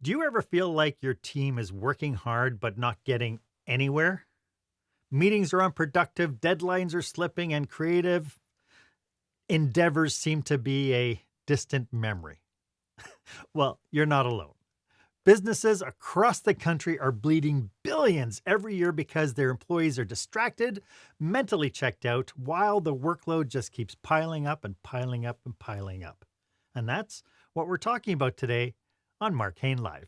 Do you ever feel like your team is working hard but not getting anywhere? Meetings are unproductive, deadlines are slipping, and creative endeavors seem to be a distant memory. Well, you're not alone. Businesses across the country are bleeding billions every year because their employees are distracted, mentally checked out, while the workload just keeps piling up and piling up and piling up. And that's what we're talking about today on Marc Haine Live.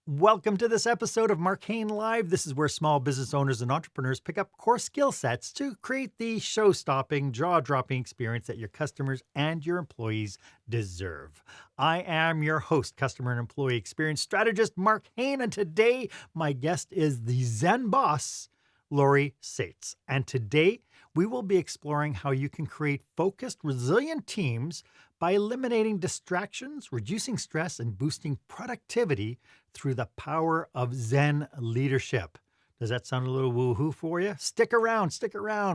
Welcome to this episode of Marc Haine Live. This is where small business owners and entrepreneurs pick up core skill sets to create the show-stopping, jaw-dropping experience that your customers and your employees deserve. I am your host, customer and employee experience strategist, Marc Haine, and today my guest is the Zen boss, Lori Saitz. And today we will be exploring how you can create focused, resilient teams by eliminating distractions, reducing stress, and boosting productivity through the power of Zen leadership. Does that sound a little woo-hoo for you? Stick around,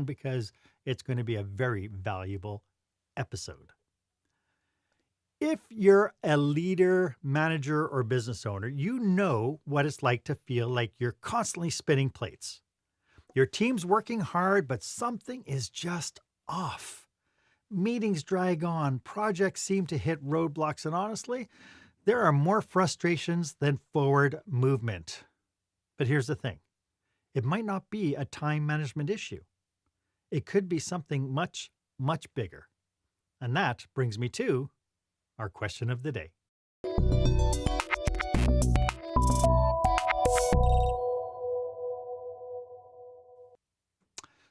because it's going to be a very valuable episode. If you're a leader, manager, or business owner, you know what it's like to feel like you're constantly spinning plates. Your team's working hard, but something is just off. Meetings drag on, projects seem to hit roadblocks, and honestly, there are more frustrations than forward movement. But here's the thing. It might not be a time management issue. It could be something much, much bigger. And that brings me to our question of the day.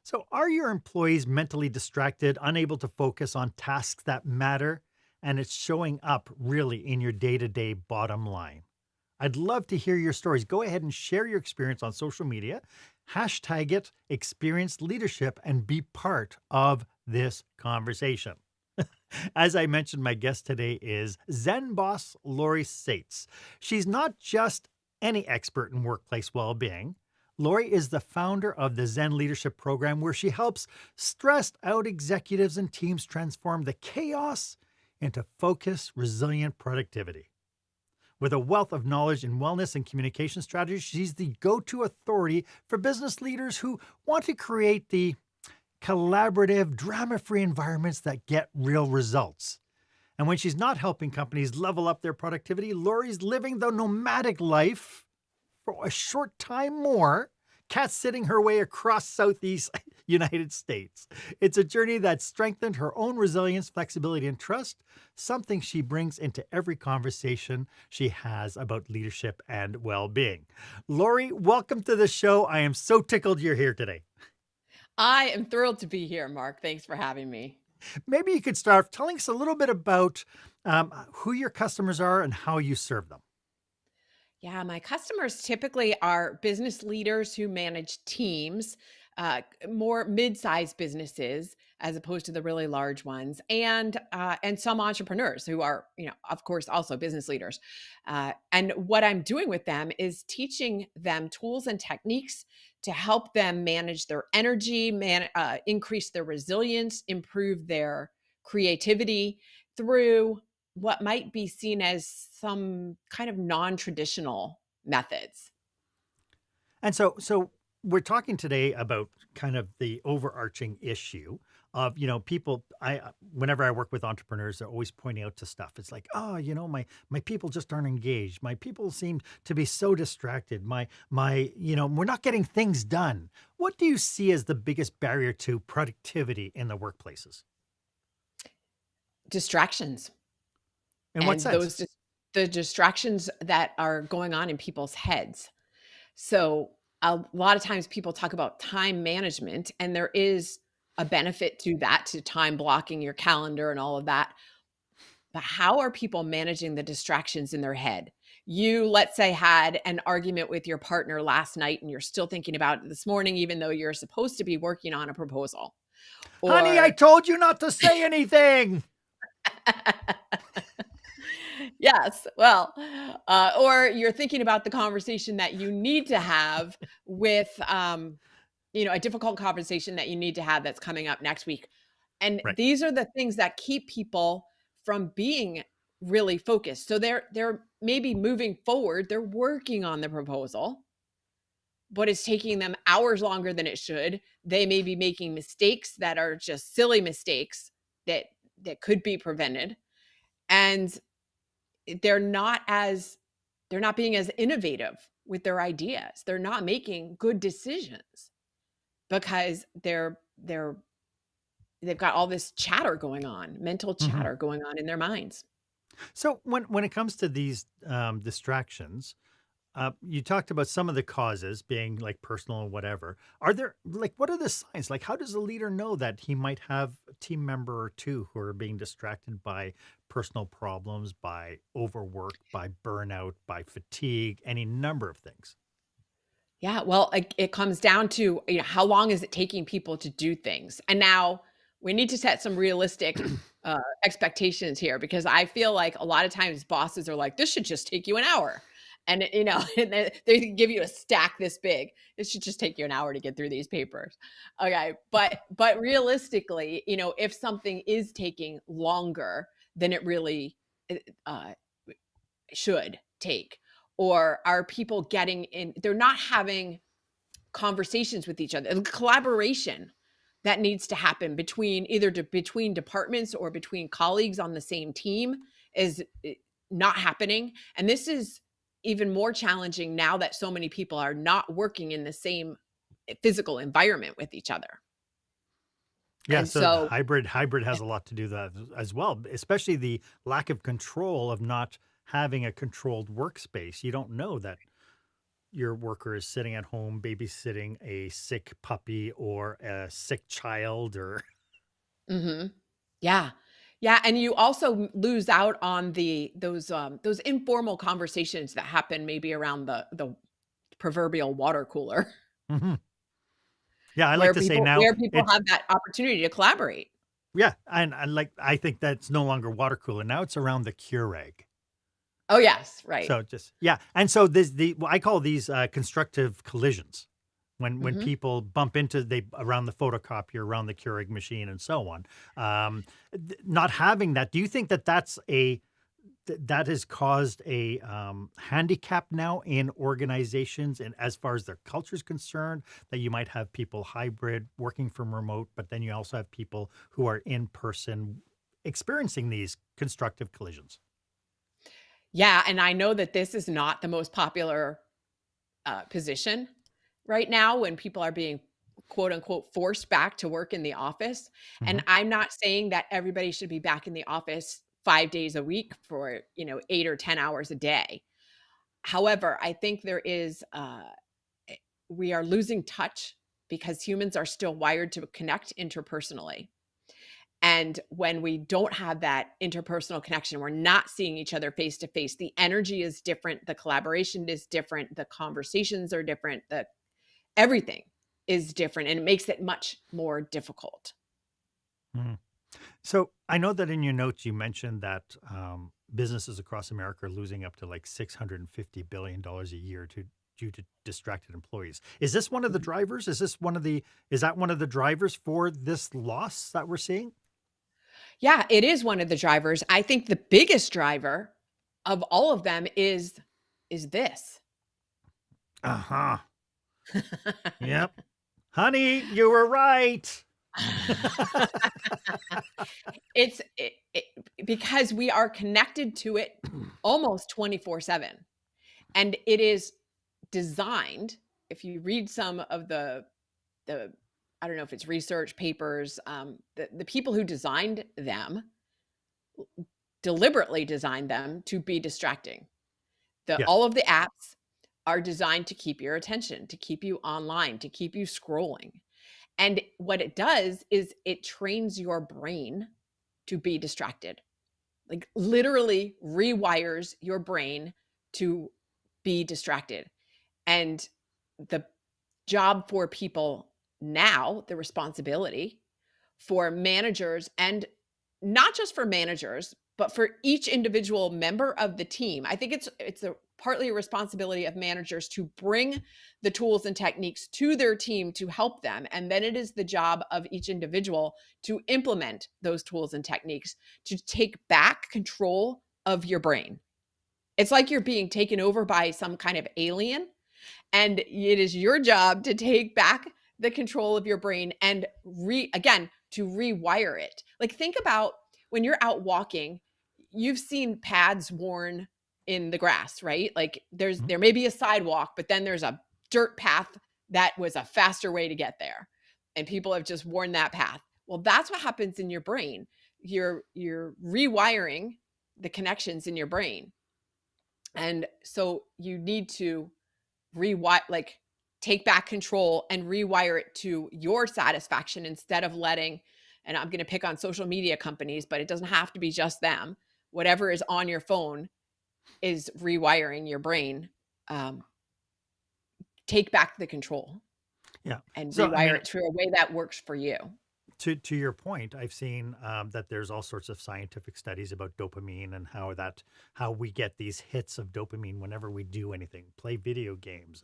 So, are your employees mentally distracted, unable to focus on tasks that matter, and it's showing up really in your day-to-day bottom line? I'd love to hear your stories. Go ahead and share your experience on social media. Hashtag it, experience leadership, and be part of this conversation. As I mentioned, my guest today is Zen boss Lori Saitz. She's not just any expert in workplace well-being. Lori is the founder of the Zen Leadership Program, where she helps stressed out executives and teams transform the chaos into focused, resilient productivity. With a wealth of knowledge in wellness and communication strategies, she's the go-to authority for business leaders who want to create the collaborative, drama-free environments that get real results. And when she's not helping companies level up their productivity, Lori's living the nomadic life for a short time more, cat-sitting her way across Southeast United States. It's a journey that strengthened her own resilience, flexibility, and trust, something she brings into every conversation she has about leadership and well-being. Lori, welcome to the show. I am so tickled you're here today. I am thrilled to be here, Mark. Thanks for having me. Maybe you could start telling us a little bit about who your customers are and how you serve them. Yeah, my customers typically are business leaders who manage teams, more mid-sized businesses as opposed to the really large ones, and some entrepreneurs who are, of course, also business leaders. And what I'm doing with them is teaching them tools and techniques to help them manage their energy, increase their resilience, improve their creativity through what might be seen as some kind of non-traditional methods. And so we're talking today about kind of the overarching issue of, people whenever I work with entrepreneurs, they're always pointing out to stuff. It's like, oh, my people just aren't engaged. My people seem to be so distracted. We're not getting things done. What do you see as the biggest barrier to productivity in the workplaces? Distractions. In what And sense? the distractions that are going on in people's heads. So a lot of times people talk about time management, and there is a benefit to that, to time blocking your calendar and all of that. But how are people managing the distractions in their head? You, let's say, had an argument with your partner last night and you're still thinking about it this morning, even though you're supposed to be working on a proposal. Honey, I Or told you not to say anything. yes, well, or you're thinking about the conversation that you need to have with, a difficult conversation that you need to have that's coming up next week. And Right. these are the things that keep people from being really focused. So they're maybe moving forward, they're working on the proposal, but it's taking them hours longer than it should. They may be making mistakes that are just silly mistakes that could be prevented. And they're not as they're not being as innovative with their ideas. They're not making good decisions because they've got all this chatter going on, mental Mhm. chatter going on in their minds. So when it comes to these distractions, you talked about some of the causes being like personal or whatever. Are there like what are the signs? Like, how does a leader know that he might have a team member or two who are being distracted by personal problems, by overwork, by burnout, by fatigue, any number of things? Yeah, well, it comes down to, how long is it taking people to do things? And now we need to set some realistic expectations here because I feel like a lot of times bosses are like, this should just take you an hour. And, and they give you a stack this big. It should just take you an hour to get through these papers. Okay. But realistically, if something is taking longer than it really uh, should take, or are people getting in, they're not having conversations with each other and collaboration that needs to happen between between departments or between colleagues on the same team is not happening. And this is even more challenging now that so many people are not working in the same physical environment with each other. Yeah, And so the so hybrid has a lot to do that as well, especially the lack of control of not having a controlled workspace. You don't know that your worker is sitting at home babysitting a sick puppy or a sick child or mhm. Yeah. Yeah, and you also lose out on those informal conversations that happen maybe around the proverbial water cooler Mhm. Yeah, I like to say now where people it's have that opportunity to collaborate. yeah, and I think that's no longer water cooler. Now it's around the Keurig. Oh, yes, right. So just yeah, and so this the well, I call these constructive collisions. When Mhm. people bump into they around the photocopier, around the Keurig machine, and so on, not having that. Do you think that that's a that has caused a handicap now in organizations, and as far as their culture is concerned, that you might have people hybrid working from remote, but then you also have people who are in person experiencing these constructive collisions. Yeah, and I know that this is not the most popular, position right now when people are being, quote, unquote, "forced back to work in the office," and Mhm. I'm not saying that everybody should be back in the office 5 days a week for, 8 or 10 hours a day. However, I think there is, we are losing touch because humans are still wired to connect interpersonally. And when we don't have that interpersonal connection, we're not seeing each other face to face. The energy is different, the collaboration is different, the conversations are different, the everything is different, and it makes it much more difficult. Mhm. So I know that in your notes you mentioned that businesses across America are losing up to like $650 billion a year to due to distracted employees. Is this one of the Mhm. drivers? Is this one of the is that one of the drivers for this loss that we're seeing? Yeah, it is one of the drivers. I think the biggest driver of all of them is this. Uh-huh. Yep. Honey, you were right. It because we are connected to it almost 24/7, and it is designed, if you read some of the I don't know if it's research papers, the people who designed them deliberately designed them to be distracting. Yes. All of the apps are designed to keep your attention, to keep you online, to keep you scrolling. And what it does is it trains your brain to be distracted. Like literally rewires your brain to be distracted. And the job for people now, the responsibility for managers, and not just for managers, but for each individual member of the team. I think it's partly a responsibility of managers to bring the tools and techniques to their team to help them. And then it is the job of each individual to implement those tools and techniques to take back control of your brain. It's like you're being taken over by some kind of alien, and it is your job to take back the control of your brain and again, to rewire it. Like, think about when you're out walking, you've seen pads worn in the grass, right? Like, Mhm. there may be a sidewalk, but then there's a dirt path that was a faster way to get there. And people have just worn that path. Well, that's what happens in your brain. You're rewiring the connections in your brain. And so you need to rewire, like, take back control and rewire it to your satisfaction instead of letting, and I'm going to pick on social media companies, but it doesn't have to be just them. Whatever is on your phone is rewiring your brain. Um, take back the control Yeah. and So, I rewire mean, it to a way that works for you. to your point, I've seen that there's all sorts of scientific studies about dopamine and how we get these hits of dopamine whenever we do anything, play video games,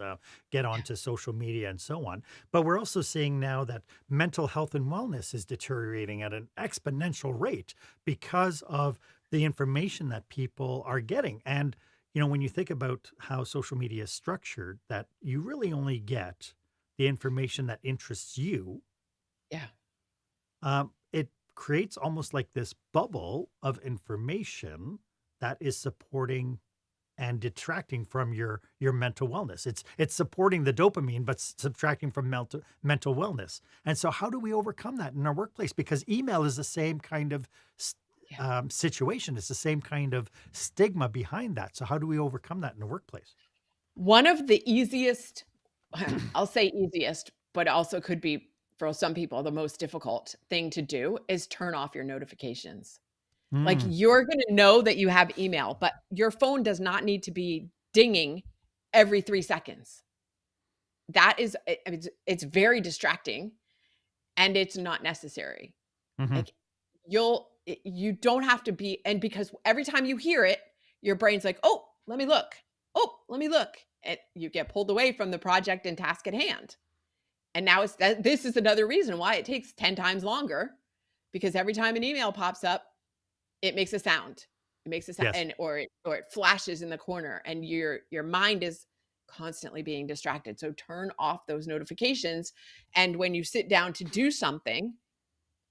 get Yeah. onto social media, and so on. But we're also seeing now that mental health and wellness is deteriorating at an exponential rate because of the information that people are getting. And when you think about how social media is structured, that you really only get the information that interests you. Yeah. It creates almost like this bubble of information that is supporting and detracting from your mental wellness. It's supporting the dopamine, but subtracting from mental wellness. And so, how do we overcome that in our workplace? Because email is the same kind of Yeah. situation. It's the same kind of stigma behind that. So, how do we overcome that in the workplace? One of the easiest, I'll say easiest, but also could be for some people the most difficult thing to do is turn off your notifications. Like, Mm, you're gonna know that you have email, but your phone does not need to be dinging every 3 seconds. That is, I mean, it's very distracting, and it's not necessary. mhm. Like, you don't have to be, and because every time you hear it, your brain's like, "Oh, let me look. Oh, let me look." And you get pulled away from the project and task at hand. And now this is another reason why it takes 10 times longer, because every time an email pops up, it makes a sound. It makes a sound, Yes. and or it flashes in the corner, and your mind is constantly being distracted. So turn off those notifications, and when you sit down to do something,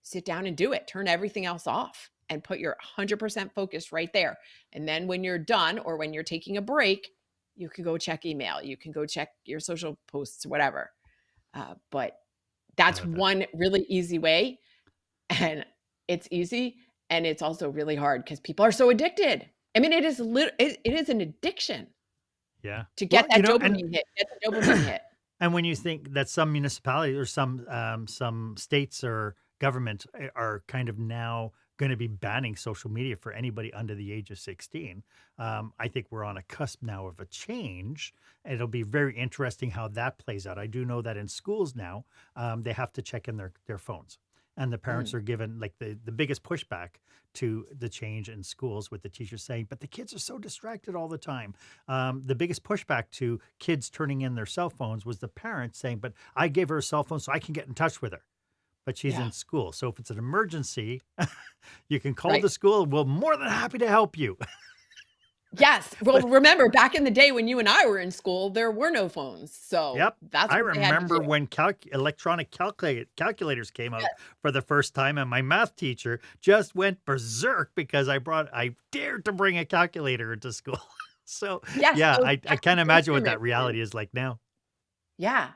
sit down and do it. Turn everything else off and put your 100% focus right there. And then when you're done, or when you're taking a break, you can go check email. You can go check your social posts, whatever. But I that's love that. one really easy way. And it's easy, and it's also really hard because people are so addicted. I mean, it is an addiction Yeah. to get Well, that dopamine hit, get the dopamine hit. and when you think that some municipalities or some states or government are kind of now going to be banning social media for anybody under the age of 16, I think we're on a cusp now of a change. It'll be very interesting how that plays out. I do know that in schools now, they have to check in their phones. And the parents Mm, are given like the biggest pushback to the change in schools with the teachers saying, but the kids are so distracted all the time. The biggest pushback to kids turning in their cell phones was the parents saying, "But I gave her a cell phone so I can get in touch with her, but she's yeah, in school. So if it's an emergency, you can call right. the school. We're more than happy to help you." Yes. Well, But remember back in the day when you and I were in school, there were no phones. So yep, that's I what they had to do. remember when electronic calculators came out Yes, for the first time, and my math teacher just went berserk because I dared to bring a calculator into school. So yes, yeah, those I Texas can't imagine what that Instrument men. reality is like now. Yeah.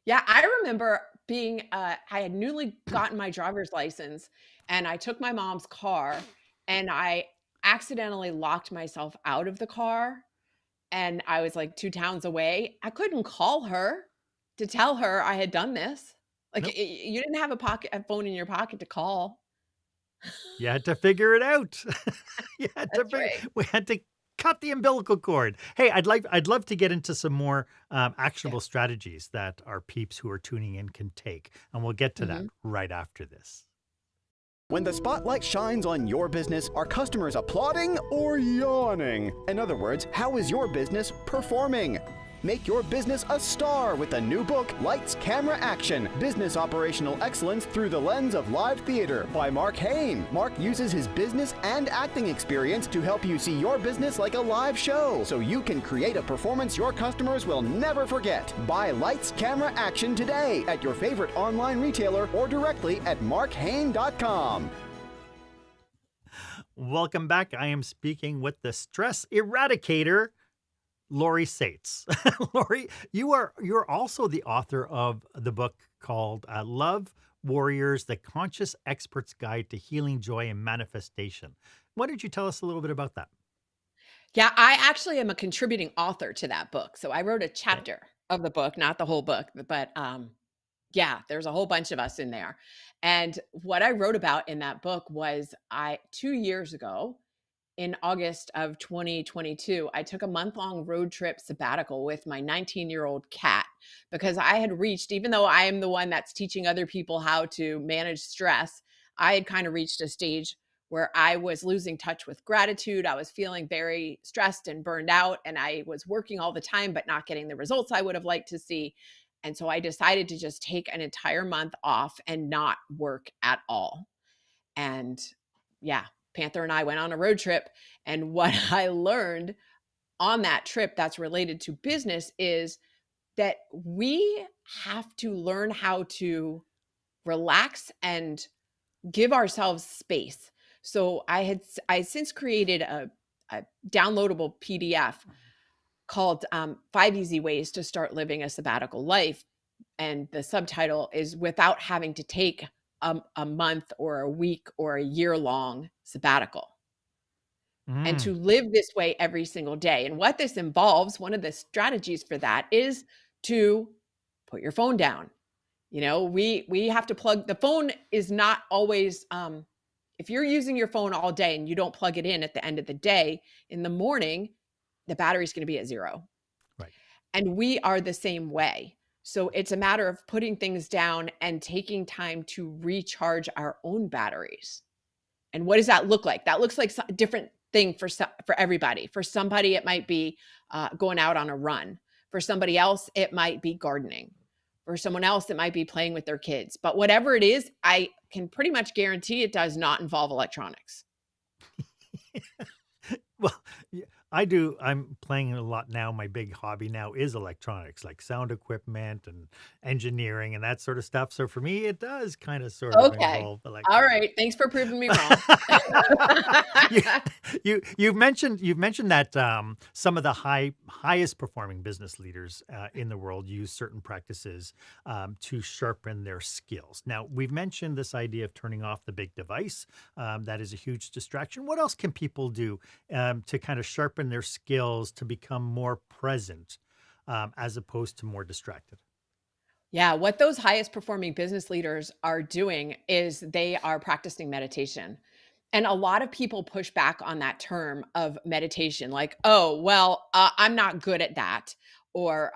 Yeah, I remember being, I had newly gotten my driver's license, and I took my mom's car, and I accidentally locked myself out of the car, and I was, like, 2 towns away. I couldn't call her to tell her I had done this. Like, Nope. you didn't have a phone in your pocket to call. You had to figure it out. You had to That's figure right. we had to cut the umbilical cord. Hey, I'd love to get into some more, Yeah. actionable strategies that our peeps who are tuning in can take, and we'll get to that Mhm. right after this. When the spotlight shines on your business, are customers applauding or yawning? In other words, how is your business performing? Make your business a star with the new book, Lights, Camera, Action, Business Operational Excellence Through the Lens of Live Theater by Marc Haine. Marc uses his business and acting experience to help you see your business like a live show, so you can create a performance your customers will never forget. Buy Lights, Camera, Action today at your favorite online retailer or directly at marchaine.com. Welcome back. I am speaking with the stress eradicator, Lori Saitz. Lori, you're also the author of the book called Love Warriors: The Conscious Expert's Guide to Healing, Joy, and Manifestation. Why don't you tell us a little bit about that? Yeah, I actually am a contributing author to that book. So I wrote a Okay. chapter of the book, not the whole book, but yeah, there's a whole bunch of us in there. And what I wrote about in that book was 2 years ago, in August of 2022, I took a month-long road trip sabbatical with my 19-year-old cat because I had reached, even though I am the one that's teaching other people how to manage stress, I had kind of reached a stage where I was losing touch with gratitude. I was feeling very stressed and burned out, and I was working all the time, but not getting the results I would have liked to see. And so I decided to just take an entire month off and not work at all. And yeah, Panther and I went on a road trip. And what I learned on that trip that's related to business is that we have to learn how to relax and give ourselves space. So I since created a downloadable PDF called 5 Easy Ways to Start Living a Sabbatical Life. And the subtitle is Without Having to Take a month or a week or a year long sabbatical, and Mm. to live this way every single day. And what this involves, one of the strategies for that is to put your phone down. You know, we have to plug the phone is not always if you're using your phone all day and you don't plug it in at the end of the day, in the morning, the battery's going to be at zero. Right. And we are the same way. So it's a matter of putting things down and taking time to recharge our own batteries. And what does that look like? That looks like a different thing for everybody. For somebody, it might be going out on a run. For somebody else, it might be gardening. For someone else, it might be playing with their kids. But whatever it is, I can pretty much guarantee it does not involve electronics. Well, yeah, I do. I'm playing a lot now. My big hobby now is electronics, like sound equipment and engineering and that sort of stuff. So for me, it does kind of sort of Okay. involve All electronics. right. Thanks for proving me wrong. you, you've mentioned that some of the highest performing business leaders in the world use certain practices to sharpen their skills. Now we've mentioned this idea of turning off the big device. That is a huge distraction. What else can people do to kind of sharpen their skills to become more present as opposed to more distracted? Yeah, what those highest performing business leaders are doing is they are practicing meditation. And a lot of people push back on that term of meditation, like, oh, well, I'm not good at that, or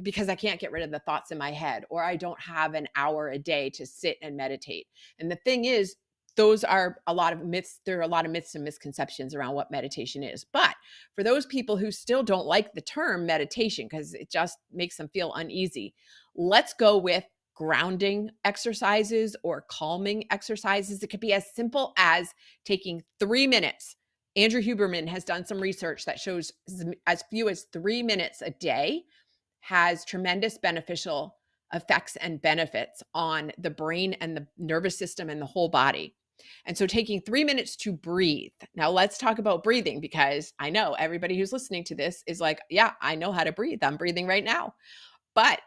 because I can't get rid of the thoughts in my head, or I don't have an hour a day to sit and meditate. And the thing is, those are a lot of myths. There are a lot of myths and misconceptions around what meditation is. But for those people who still don't like the term meditation because it just makes them feel uneasy, let's go with grounding exercises or calming exercises. It could be as simple as taking 3 minutes. Andrew Huberman has done some research that shows as few as 3 minutes a day has tremendous beneficial effects and benefits on the brain and the nervous system and the whole body. And so taking 3 minutes to breathe. Now let's talk about breathing because I know everybody who's listening to this is like, yeah, I know how to breathe. I'm breathing right now. But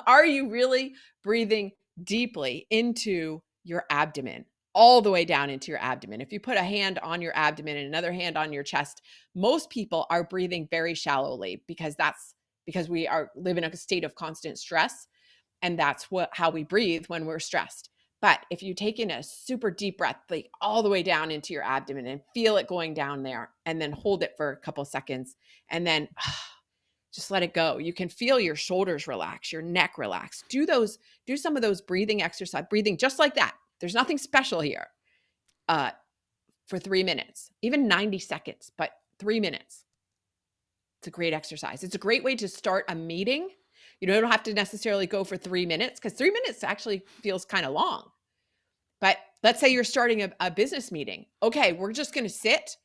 are you really breathing deeply into your abdomen, all the way down into your abdomen? If you put a hand on your abdomen and another hand on your chest, most people are breathing very shallowly because we are live in a state of constant stress, and that's how we breathe when we're stressed. But if you take in a super deep breath, like all the way down into your abdomen and feel it going down there, and then hold it for a couple seconds, and then just let it go. You can feel your shoulders relax, your neck relax. Do some of those breathing exercise, breathing just like that. There's nothing special here. uh, for 3 minutes, even 90 seconds, but 3 minutes. It's a great exercise. It's a great way to start a meeting. You don't have to necessarily go for 3 minutes, because 3 minutes actually feels kind of long. But let's say you're starting a business meeting. Okay, we're just going to sit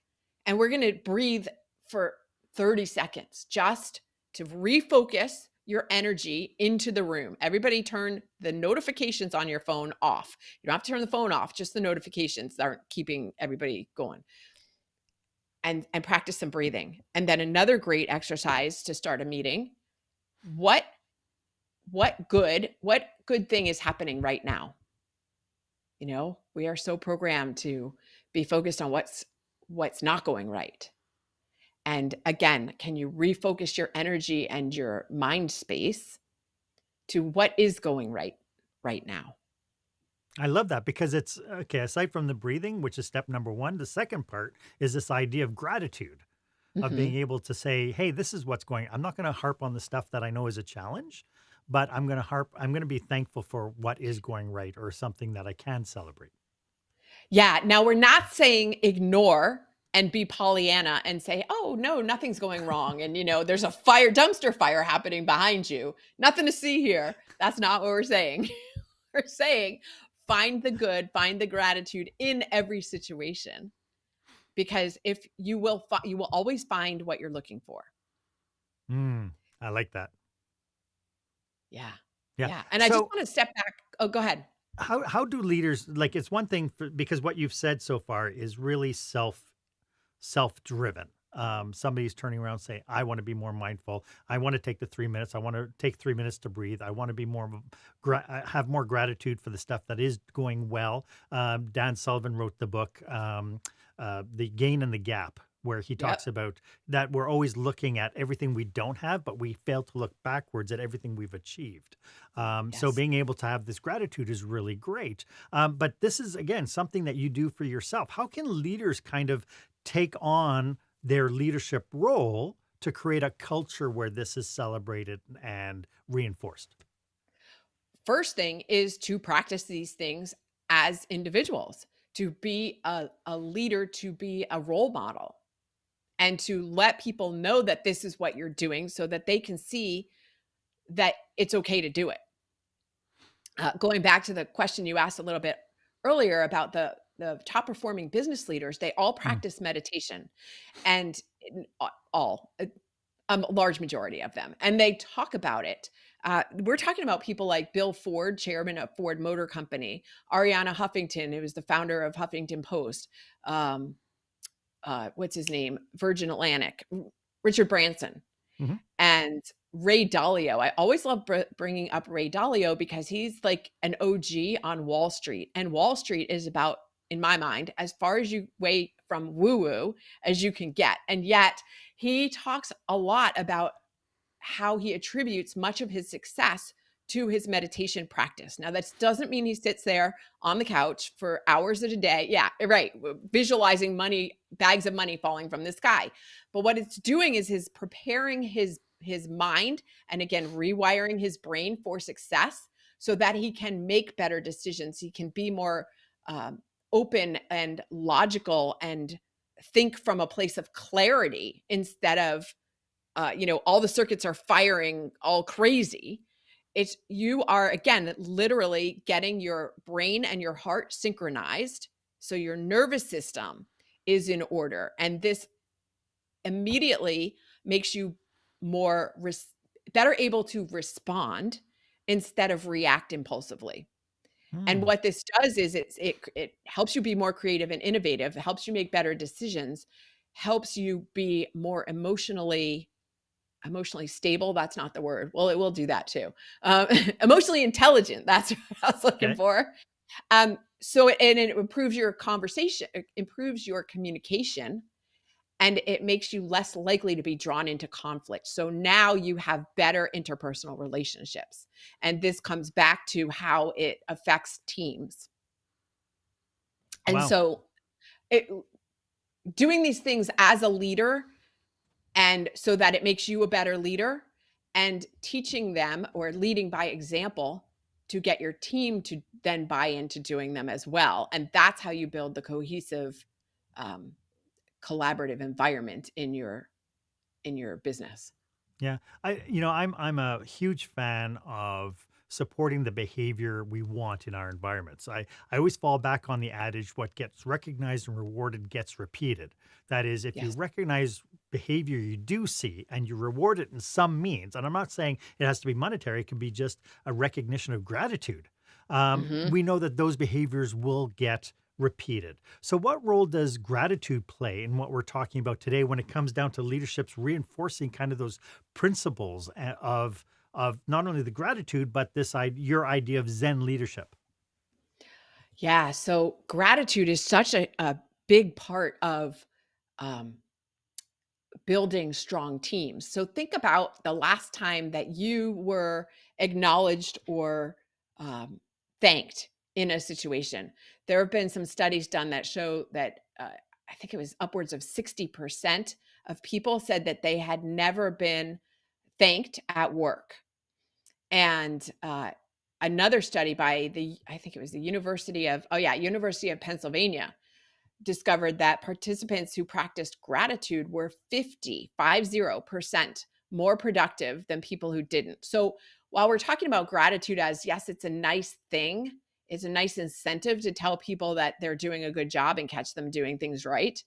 and we're going to breathe for 30 seconds just to refocus your energy into the room. Everybody turn the notifications on your phone off. You don't have to turn the phone off, just the notifications that aren't keeping everybody going. And practice some breathing. And then another great exercise to start a meeting. What good thing is happening right now? You know, we are so programmed to be focused on what's not going right. And again, can you refocus your energy and your mind space to what is going right now? I love that because it's okay. Aside from the breathing, which is step number one, the second part is this idea of gratitude, of being Mhm. able to say, hey, this is what's going. I'm not going to harp on the stuff that I know is a challenge, but I'm going to be thankful for what is going right or something that I can celebrate. Yeah. Now, we're not saying ignore and be Pollyanna and say, oh, no, nothing's going wrong. And, there's a dumpster fire happening behind you. Nothing to see here. That's not what we're saying. We're saying find the good, find the gratitude in every situation. Because if you will, you will always find what you're looking for. I like that. Yeah. Yeah. Yeah. And I just So want to step back. Oh, go ahead. how do leaders, like, it's one thing because what you've said so far is really self-driven. Somebody's turning around saying, I want to be more mindful. I want to take the 3 minutes. I want to take 3 minutes to breathe. I want to be have more gratitude for the stuff that is going well. Dan Sullivan wrote the book, The Gain and the Gap, where he Yep. talks about that we're always looking at everything we don't have, but we fail to look backwards at everything we've achieved. So Yes. being able to have this gratitude is really great. But this is, again, something that you do for yourself. How can leaders kind of take on their leadership role to create a culture where this is celebrated and reinforced? First thing is to practice these things as individuals, to be a leader, to be a role model, and to let people know that this is what you're doing so that they can see that it's okay to do it. Going back to the question you asked a little bit earlier about the top performing business leaders, they all Mm, practice meditation, and all a large majority of them, and they talk about it. We're talking about people like Bill Ford, chairman of Ford Motor Company, Ariana Huffington, who was the founder of Huffington Post. Um, what's his name? Virgin Atlantic, Richard Branson, mhm. and Ray Dalio. I always love bringing up Ray Dalio because he's like an OG on Wall Street. And Wall Street is about, in my mind, as far as you way from woo woo as you can get. And yet he talks a lot about how he attributes much of his success to his meditation practice. Now, that doesn't mean he sits there on the couch for hours at a day. Yeah, right. Visualizing money, bags of money falling from the sky. But what it's doing is preparing his mind, and again, rewiring his brain for success so that he can make better decisions. He can be more open and logical and think from a place of clarity instead of all the circuits are firing all crazy. It's you are again literally getting your brain and your heart synchronized so your nervous system is in order, and this immediately makes you more better able to respond instead of react impulsively. And Mm, what this does is it helps you be more creative and innovative, it helps you make better decisions, helps you be more emotionally stable. That's not the word. Well, it will do that too. Emotionally intelligent. That's what I was looking okay. for. So, and it improves your conversation, it improves your communication, and it makes you less likely to be drawn into conflict. So now you have better interpersonal relationships. And this comes back to how it affects teams. And Wow. so it, doing these things as a leader, and so that it makes you a better leader, and teaching them or leading by example to get your team to then buy into doing them as well. And that's how you build the cohesive, um, collaborative environment in your business. Yeah. I'm a huge fan of supporting the behavior we want in our environments. I always fall back on the adage, what gets recognized and rewarded gets repeated. That is, if you Yes. recognize behavior you do see and you reward it in some means, and I'm not saying it has to be monetary, it can be just a recognition of gratitude. Mhm. We know that those behaviors will get repeated. So, what role does gratitude play in what we're talking about today when it comes down to leadership's reinforcing kind of those principles of not only the gratitude but your idea of Zen leadership? Yeah, so gratitude is such a big part of, um, building strong teams. So think about the last time that you were acknowledged or, um, thanked in a situation. There have been some studies done that show that, I think it was upwards of 60% of people said that they had never been thanked at work. And, another study by I think it was the University of Pennsylvania, discovered that participants who practiced gratitude were 50% more productive than people who didn't. So while we're talking about gratitude as, yes, it's a nice thing, it's a nice incentive to tell people that they're doing a good job and catch them doing things right,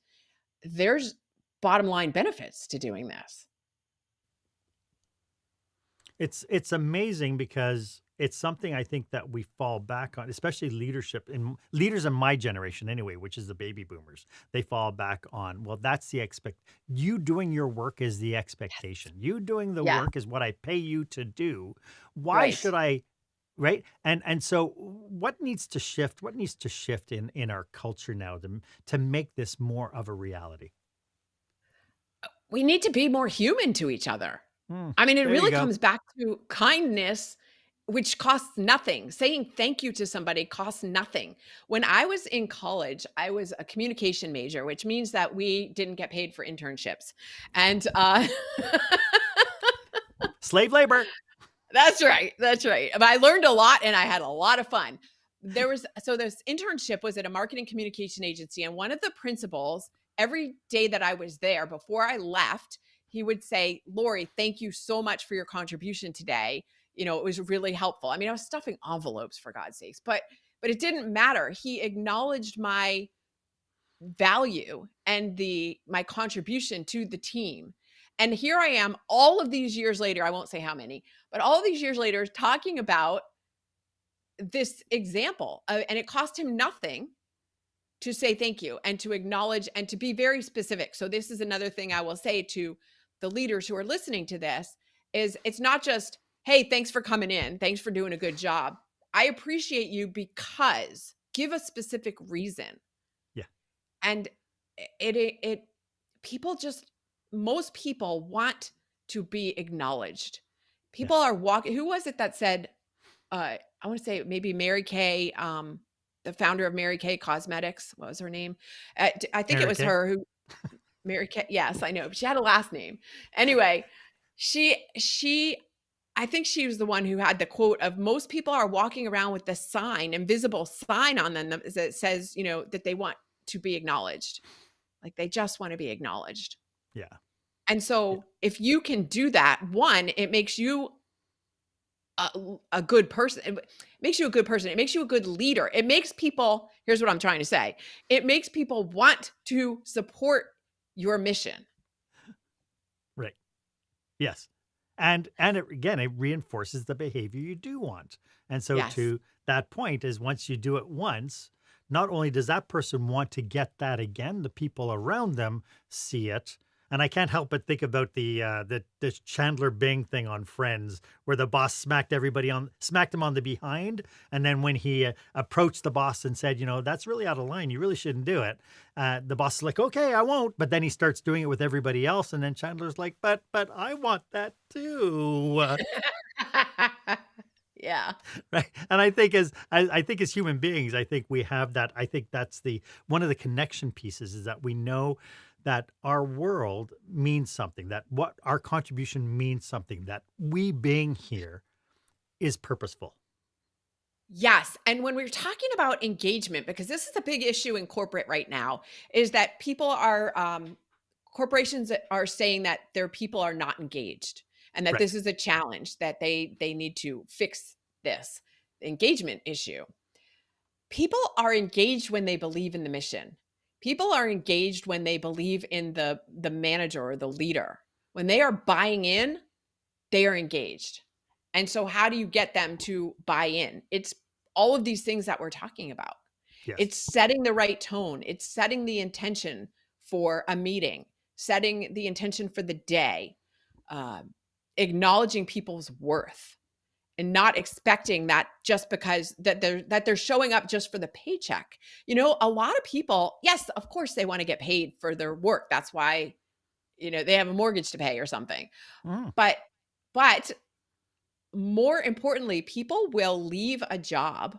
there's bottom line benefits to doing this. It's amazing because it's something I think that we fall back on, especially leadership and leaders in my generation anyway, which is the baby boomers. They fall back on, well, that's the expect you doing your work is the Yes. expectation. You doing the Yeah, work is what I pay you to do. Why right. should I, right? And so what needs to shift? What needs to shift in our culture now to make this more of a reality? We need to be more human to each other. Hmm, I mean, it there you really go. comes back to kindness, which costs nothing. Saying thank you to somebody costs nothing. When I was in college, I was a communication major, which means that we didn't get paid for internships. And Slave labor. That's right, that's right. But I learned a lot and I had a lot of fun. This internship was at a marketing communication agency, and one of the principals, every day that I was there before I left, he would say, "Lori, thank you so much for your contribution today. You know, it was really helpful." I mean, I was stuffing envelopes for God's sakes, but it didn't matter. He acknowledged my value and the my contribution to the team. And here I am all of these years later, I won't say how many, but all of these years later talking about this example. And it cost him nothing to say thank you and to acknowledge and to be very specific. So this is another thing I will say to the leaders who are listening to this is it's not just, "Hey, thanks for coming in. Thanks for doing a good job. I appreciate you because," give a specific reason. Yeah. And it people just most people want to be acknowledged. Yeah. People are walking who was it that said, I want to say maybe Mary Kay, the founder of Mary Kay Cosmetics, what was her name? I think it Mary was Kay. her who Mary Kay, yes, I know, but she had a last name. Anyway, she I think she was the one who had the quote of most people are walking around with the sign, invisible sign on them that says, that they want to be acknowledged. Like they just want to be acknowledged. Yeah. And Yeah. so if you can do that, one, it makes you a good person. It makes you a good person. It makes you a good leader. It makes people, here's what I'm trying to say. It makes people want to support your mission. Right. Yes. And it reinforces the behavior you do want. And so Yes. to that point is once you do it once, not only does that person want to get that again, the people around them see it. And I can't help but think about the Chandler Bing thing on Friends, where the boss smacked him on the behind, and then when he approached the boss and said, that's really out of line, you really shouldn't do it. The boss is like, okay, I won't. But then he starts doing it with everybody else, and then Chandler's like, but I want that too. Yeah. Right. And I think as human beings, I think we have that. I think that's the one of the connection pieces is that we know that our world means something, that what our contribution means something, that we being here is purposeful. Yes. And when we're talking about engagement, because this is a big issue in corporate right now, is that corporations are saying that their people are not engaged and that Right. this is a challenge that they need to fix this engagement issue. People are engaged when they believe in the mission. People are engaged when they believe in the manager or the leader. When they are buying in, they are engaged. And so how do you get them to buy in? It's all of these things that we're talking about. Yes. It's setting the right tone. It's setting the intention for a meeting, setting the intention for the day, um, acknowledging people's worth, and not expecting that just because that they're showing up just for the paycheck. A lot of people, yes, of course they want to get paid for their work. That's why, they have a mortgage to pay or something. Mm, But but more importantly, people will leave a job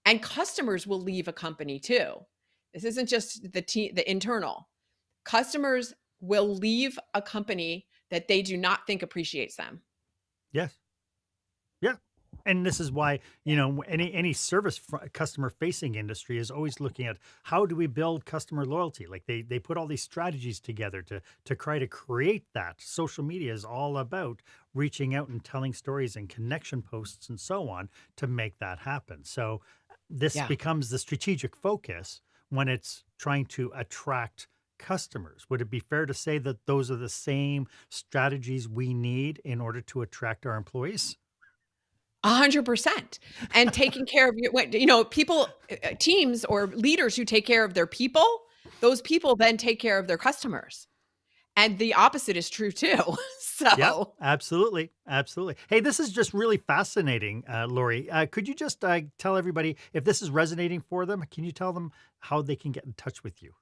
and customers will leave a company too. This isn't just the internal. Customers will leave a company that they do not think appreciates them. yes. Yeah. And this is why, any customer facing industry is always looking at how do we build customer loyalty? Like they put all these strategies together to try to create that. Social media is all about reaching out and telling stories and connection posts and so on to make that happen. So this Yeah. becomes the strategic focus when it's trying to attract customers. Would it be fair to say that those are the same strategies we need in order to attract our employees? 100%. And taking care of people, teams or leaders who take care of their people, those people then take care of their customers. And the opposite is true too. Yeah, So, absolutely, absolutely. Hey, this is just really fascinating, Lori. Could you just tell everybody if this is resonating for them? Can you tell them how they can get in touch with you?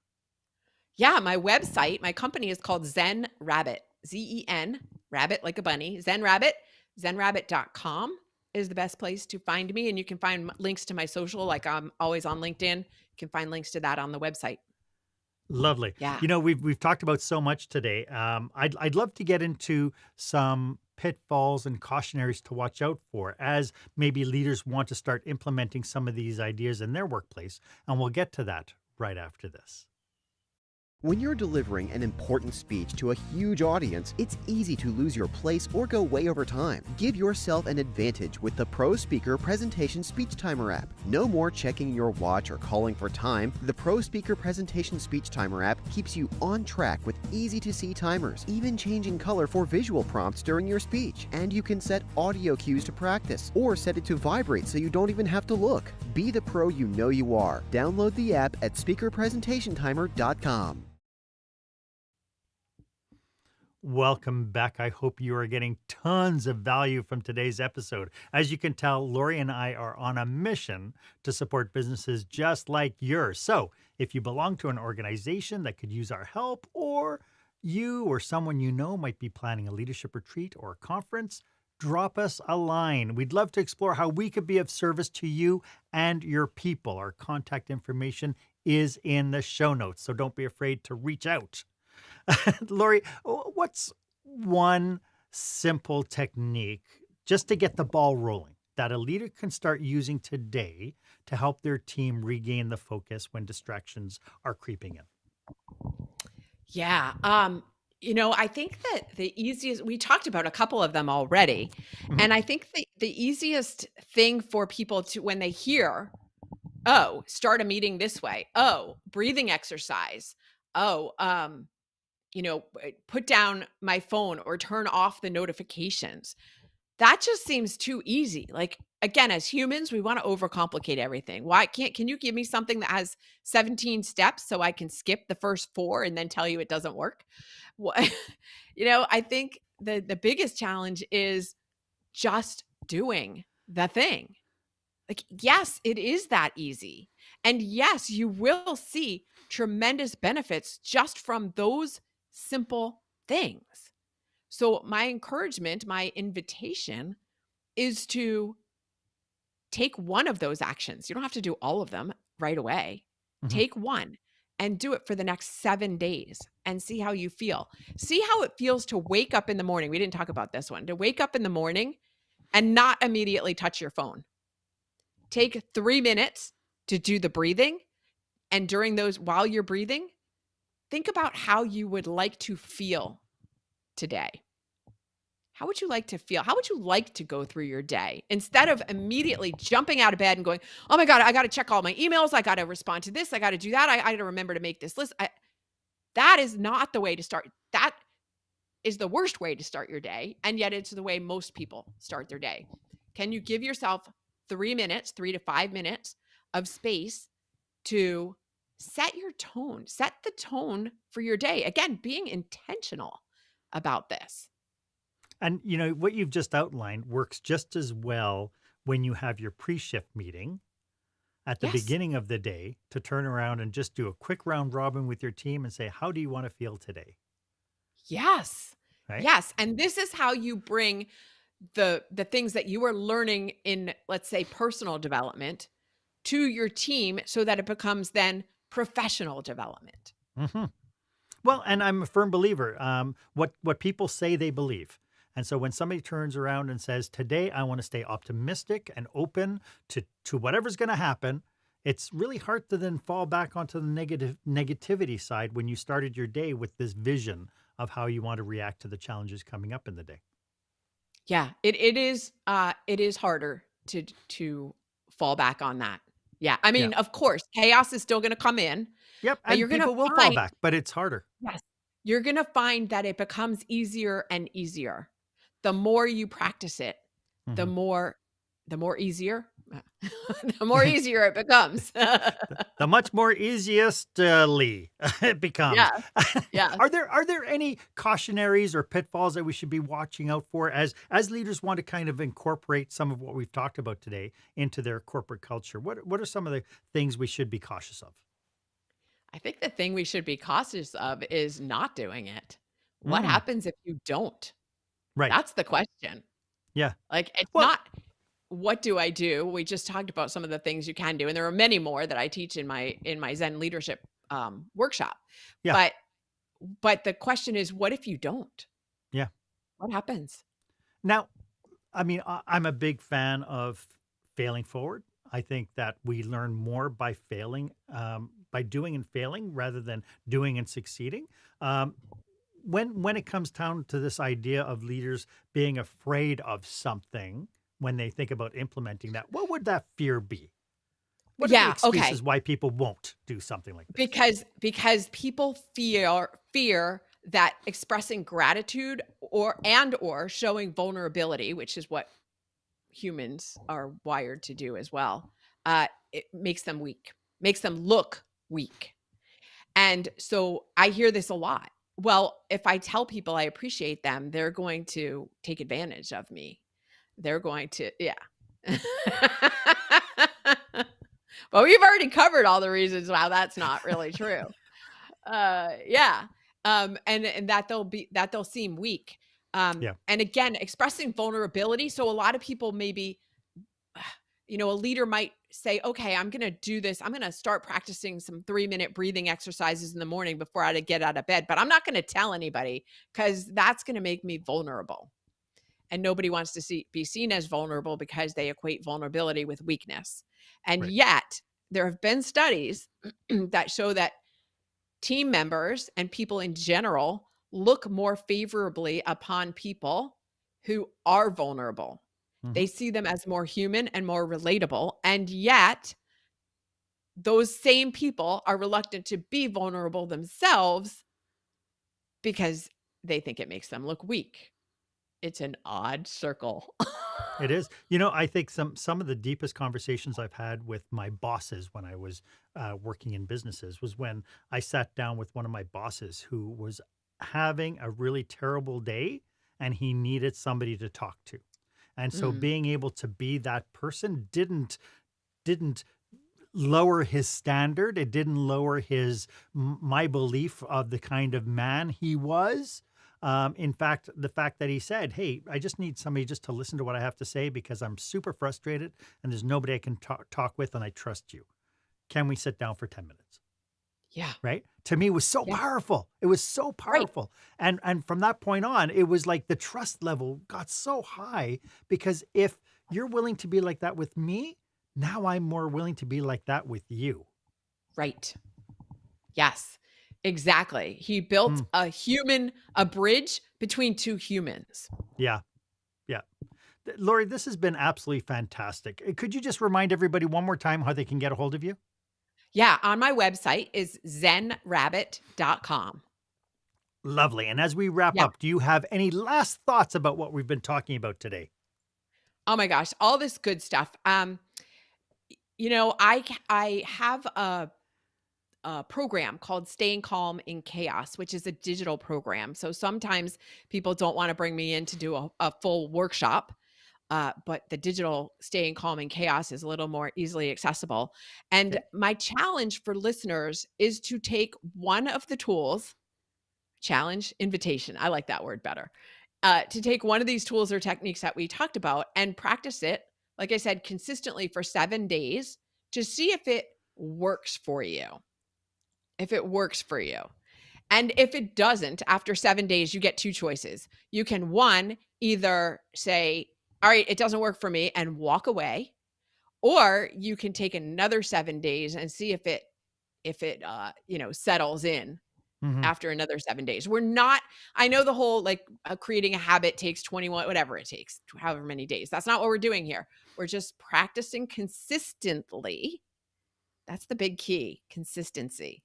yeah, my company is called Zen Rabbit, Zen, rabbit like a bunny, Zen Rabbit, zenrabbit.com is the best place to find me. And you can find links to my social, like I'm always on LinkedIn. You can find links to that on the website. Lovely. Yeah. We've talked about so much today. I'd love to get into some pitfalls and cautionaries to watch out for as maybe leaders want to start implementing some of these ideas in their workplace, and we'll get to that right after this. When you're delivering an important speech to a huge audience, it's easy to lose your place or go way over time. Give yourself an advantage with the Pro Speaker Presentation Speech Timer app. No more checking your watch or calling for time. The Pro Speaker Presentation Speech Timer app keeps you on track with easy-to-see timers, even changing color for visual prompts during your speech. And you can set audio cues to practice or set it to vibrate so you don't even have to look. Be the pro you know you are. Download the app at speakerpresentationtimer.com. Welcome back. I hope you are getting tons of value from today's episode. As you can tell, Lori and I are on a mission to support businesses just like yours. So if you belong to an organization that could use our help, or you or someone you know might be planning a leadership retreat or a conference, drop us a line. We'd love to explore how we could be of service to you and your people. Our contact information is in the show notes, so don't be afraid to reach out. Lori, what's one simple technique just to get the ball rolling that a leader can start using today to help their team regain the focus when distractions are creeping in? Yeah. I think that we talked about a couple of them already. Mhm. And I think the easiest thing for people to, when they hear, oh, start a meeting this way. Oh, breathing exercise. Oh, put down my phone or turn off the notifications. That just seems too easy. Like, again, as humans, we want to overcomplicate everything. Can you give me something that has 17 steps so I can skip the first four and then tell you it doesn't work? What, I think the biggest challenge is just doing the thing. Like, yes, it is that easy. And yes, you will see tremendous benefits just from those simple things. So, my encouragement, my invitation is to take one of those actions. You don't have to do all of them right away. Mhm. Take one and do it for the next 7 days and see how you feel. See how it feels to wake up in the morning. We didn't talk about this one, to wake up in the morning and not immediately touch your phone. take 3 minutes to do the breathing. And during those, while you're breathing, think about how you would like to feel today. How would you like to feel? How would you like to go through your day instead of immediately jumping out of bed and going, oh my God, I got to check all my emails. I got to respond to this. I got to do that. I got to remember to make this list. That is not the way to start. That is the worst way to start your day. And yet it's the way most people start their day. Can you give yourself 3 minutes, 3 to 5 minutes of space to set your tone, set the tone for your day? Again, being intentional about this. And you know, what you've just outlined works just as well when you have your pre-shift meeting at the Yes. beginning of the day to turn around and just do a quick round robin with your team and say, how do you want to feel today? Yes. Right? Yes. And this is how you bring the things that you are learning in, let's say, personal development to your team so that it becomes then professional development. hmm Well, and I'm a firm believer. What people say, they believe. And so when somebody turns around and says, today I want to stay optimistic and open to whatever's going to happen, it's really hard to then fall back onto the negativity side when you started your day with this vision of how you want to react to the challenges coming up in the day. Yeah, it is harder to fall back on that. Yeah. I Yeah. mean, of course, chaos is still going to come in, Yep. but And you're going to people will fall find, back, but it's harder. yes, you're going to find that it becomes easier and easier. The more you practice it, the Mhm. more easier, the more easier it becomes. The much more easiestly it becomes. Yeah. Yeah. Are there any cautionaries or pitfalls that we should be watching out for as leaders want to kind of incorporate some of what we've talked about today into their corporate culture? What are some of the things we should be cautious of? I think the thing we should be cautious of is not doing it. What Mm, happens if you don't? right. That's the question. Yeah. Like, it's Well, not, what do I do? We just talked about some of the things you can do, and there are many more that I teach in my Zen leadership workshop. yeah. But the question is, what if you don't? Yeah. What happens? Now, I mean, I'm a big fan of failing forward. I think that we learn more by failing, by doing and failing rather than doing and succeeding. Um, when it comes down to this idea of leaders being afraid of something when they think about implementing that, what would that fear be? What are the Yeah. Okay. excuses why people won't do something like this? Because people fear that expressing gratitude or showing vulnerability, which is what humans are wired to do as well, it makes them weak, makes them look weak. And so I hear this a lot. Well, if I tell people I appreciate them, they're going to take advantage of me. They're going to, yeah. But we've already covered all the reasons why that's not really true. Yeah. And that they'll seem weak. Yeah. And again, expressing vulnerability. So a lot of people maybe, a leader might say, okay, I'm going to do this. I'm going to start practicing some 3-minute breathing exercises in the morning before I get out of bed, but I'm not going to tell anybody because that's going to make me vulnerable. And nobody wants to be seen as vulnerable because they equate vulnerability with weakness. And Right. yet there have been studies that show that team members and people in general look more favorably upon people who are vulnerable. They Mhm. see them as more human and more relatable. And yet those same people are reluctant to be vulnerable themselves because they think it makes them look weak. It's an odd circle. It is. I think some of the deepest conversations I've had with my bosses when I was working in businesses was when I sat down with one of my bosses who was having a really terrible day and he needed somebody to talk to. And so Mm, being able to be that person didn't lower his standard. It didn't lower my belief of the kind of man he was. In fact, the fact that he said, "Hey, I just need somebody just to listen to what I have to say because I'm super frustrated and there's nobody I can talk with, and I trust you. Can we sit down for 10 minutes?" yeah. Right? To me was so Yeah. powerful. It was so Right. powerful. And from that point on, it was like the trust level got so high because if you're willing to be like that with me, Now I'm more willing to be like that with you. Right. Yes, exactly. He built Hmm. a bridge between two humans. Yeah. Yeah. Lori, this has been absolutely fantastic. Could you just remind everybody one more time how they can get a hold of you? Yeah, on my website is zenrabbit.com. Lovely. And as we wrap Yeah. up, do you have any last thoughts about what we've been talking about today? Oh my gosh, all this good stuff. I have a program called Staying Calm in Chaos, which is a digital program. So sometimes people don't want to bring me in to do a full workshop. But the digital Staying Calm in Chaos is a little more easily accessible. And Okay. my challenge for listeners is to take one of the tools, challenge, invitation. I like that word better. To take one of these tools or techniques that we talked about and practice it, like I said, consistently for 7 days to see if it works for you. If it works for you. And if it doesn't, after 7 days, you get two choices. You can, one, either say, all right, it doesn't work for me and walk away, or you can take another 7 days and see if it settles in Hmm. after another 7 days. I know the whole creating a habit takes 21, whatever it takes, however many days. That's not what we're doing here. We're just practicing consistently. That's the big key, consistency.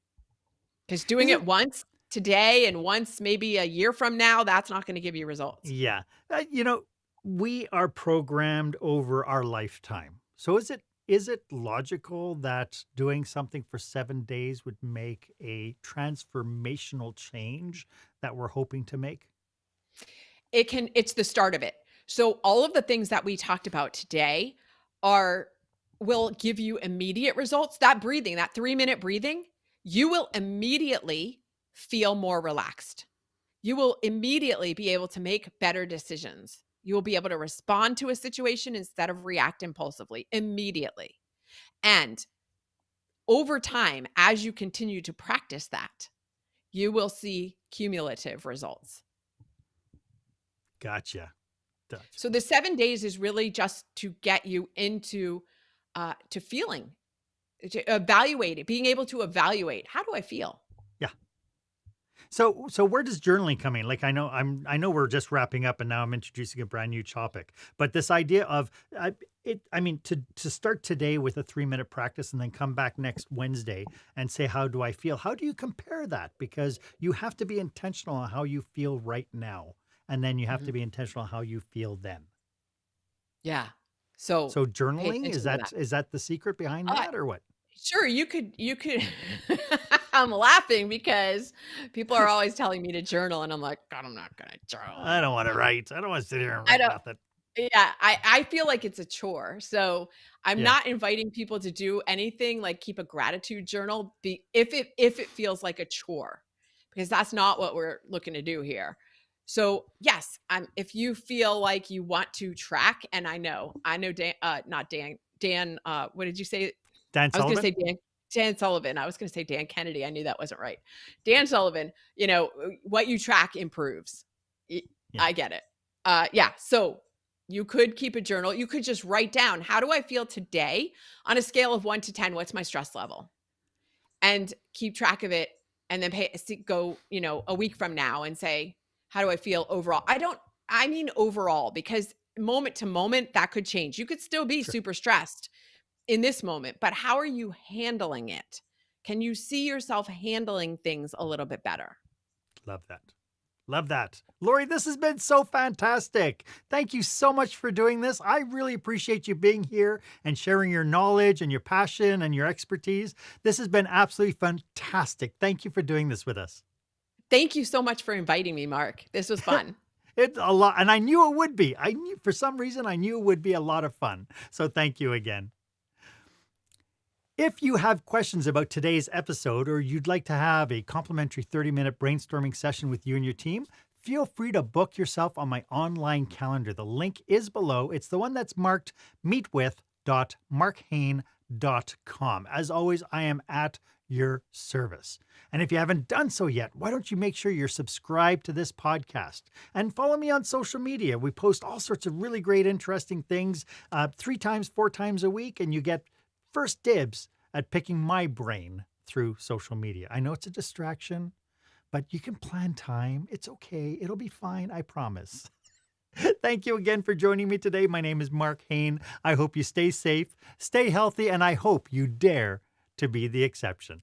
Because doing Is it it? once today and once maybe a year from now, that's not gonna give you results. Yeah. We are programmed over our lifetime. So is it logical that doing something for 7 days would make a transformational change that we're hoping to make? It's the start of it. So all of the things that we talked about today are will give you immediate results. That breathing, that 3-minute breathing, you will immediately feel more relaxed. You will immediately be able to make better decisions. You will be able to respond to a situation instead of react impulsively immediately. And over time, as you continue to practice that, you will see cumulative results. Gotcha. Gotcha. So the 7 days is really just to get you into to feeling, to evaluate it, being able to evaluate, how do I feel? Yeah. So where does journaling come in? Like I know we're just wrapping up and now I'm introducing a brand new topic. But this idea of to start today with a 3-minute practice and then come back next Wednesday and say how do I feel? How do you compare that? Because you have to be intentional on how you feel right now and then you have to Mhm. be intentional on how you feel then. Yeah. So So pay journaling is attention to that. that the secret behind Uh, that or what? Sure, you could I'm laughing because people are always telling me to journal and I'm like, God, I'm not gonna journal. I don't want to write. I don't want to sit here and I write don't nothing. Yeah, I feel like it's a chore. So I'm Yeah, not inviting people to do anything like keep a gratitude journal if it feels like a chore, because that's not what we're looking to do here. So yes, if you feel like you want to track, and I know Dan, not Dan, Dan, what did you say? Dan I was gonna Sullivan? say Dan Sullivan. I was gonna say Dan Kennedy. I knew that wasn't right. Dan Sullivan, what you track improves. Y Yeah, I get it. Yeah, so you could keep a journal. You could just write down, "How do I feel today on a scale of 1 to 10? What's my stress level?" And keep track of it, and then go, a week from now and say, "How do I feel overall?" I mean overall, because moment to moment, that could change. You could still be sure. super stressed in this moment, but how are you handling it? Can you see yourself handling things a little bit better? Love that. Love that. Lori, this has been so fantastic. Thank you so much for doing this. I really appreciate you being here and sharing your knowledge and your passion and your expertise. This has been absolutely fantastic. Thank you for doing this with us. Thank you so much for inviting me, Mark. This was fun. It's a lot, and I knew it would be. I knew for some reason I knew it would be a lot of fun. So thank you again. If you have questions about today's episode or you'd like to have a complimentary 30-minute brainstorming session with you and your team, feel free to book yourself on my online calendar. The link is below. It's the one that's marked meetwith.markhaine.com. www.unwellness.com. As always, I am at your service. And if you haven't done so yet, why don't you make sure you're subscribed to this podcast and follow me on social media? We post all sorts of really great, interesting things 3 times, 4 times a week, and you get first dibs at picking my brain through social media. I know it's a distraction, but you can plan time. It's okay. It'll be fine. I promise. Thank you again for joining me today. My name is Marc Haine. I hope you stay safe, stay healthy, and I hope you dare to be the exception.